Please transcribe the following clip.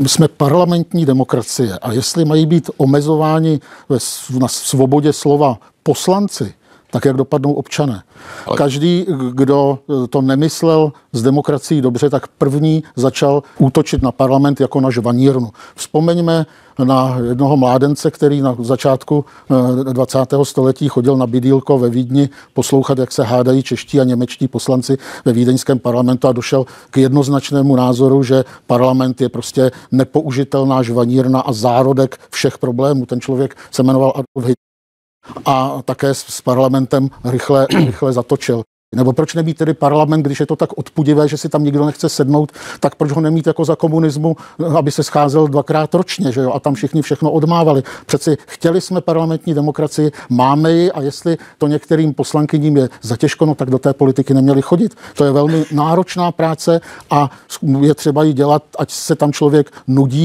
My jsme parlamentní demokracie a jestli mají být omezováni na svobodě slova poslanci, tak jak dopadnou občané. Každý, kdo to nemyslel s demokracií dobře, tak první začal útočit na parlament jako na žvanírnu. Vzpomeňme na jednoho mládence, který na začátku 20. století chodil na bydýlko ve Vídni poslouchat, jak se hádají čeští a němečtí poslanci ve vídeňském parlamentu a došel k jednoznačnému názoru, že parlament je prostě nepoužitelná žvanírna a zárodek všech problémů. Ten člověk se jmenoval Adolf Hitler a také s parlamentem rychle zatočil. Nebo proč nemít tedy parlament, když je to tak odpudivé, že si tam nikdo nechce sednout, tak proč ho nemít jako za komunismu, aby se scházel 2krát ročně, že jo? A tam všichni všechno odmávali. Přeci chtěli jsme parlamentní demokracii, máme ji a jestli to některým poslankyním je zatěžko, no tak do té politiky neměli chodit. To je velmi náročná práce a je třeba ji dělat, ať se tam člověk nudí.